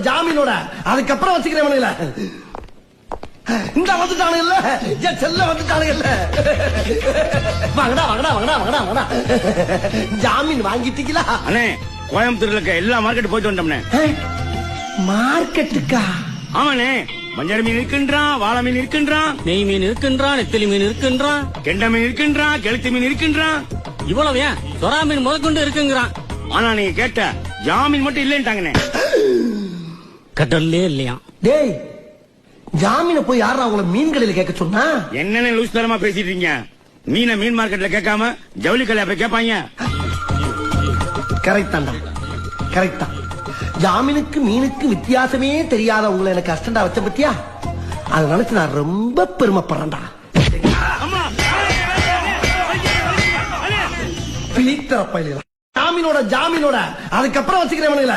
ஜாமீனோட அதுக்கப்புறம் வச்சுக்கிறேன். இந்த வந்துட்டானு இல்ல என் செல்ல வந்துட்டானு இல்ல. வாங்கடா ஜாமீன் வாங்கிட்டீங்களா? அண்ணே கோயம்புத்தூர்ல இருக்க எல்லா மார்க்கெட் போயிட்டு வந்தோம்னே. மார்க்கெட்டுக்கா? ஆமாண்ணே, மஞ்சள் மீன் இருக்கின்றான், வாழை மீன் இருக்கின்றான், நெய் மீன் இருக்கின்றான், நெத்திலி மீன் இருக்கின்றான், கெண்டை மீன் இருக்கின்றான், கெளுத்தி மீன் இருக்கின்றான். இவ்வளவு ஏன் சொரா மீன் முதற்கொண்டு இருக்குங்கிறான். ஆனா நீங்க கேட்ட ஜாமீன் மட்டும் இல்லைன்ட்டாங்கண்ணே. கடல்லே இல்லையா? டேய், ஜாமீன போய் யாரா உங்களை மீன் கடையில கேட்க சொன்னா? என்னன்னு லூஸ் தரமா பேசிட்டு இருக்கீங்க? மீனை மீன் மார்க்கெட்ல கேட்காம ஜவுளி கடையில போய் கேட்பாங்க. கரெக்ட் தான்டா, கரெக்ட் தான். ஜாமீனுக்கு மீனுக்கு வித்தியாசமே தெரியாத உங்களை எனக்கு அஸ்டண்டா வச்ச பத்தியா? அதை நினைச்சு நான் ரொம்ப பெருமைப்படுறேன்டா. ஜாமீனோட அதுக்கப்புறம் வச்சுக்கிறேன்.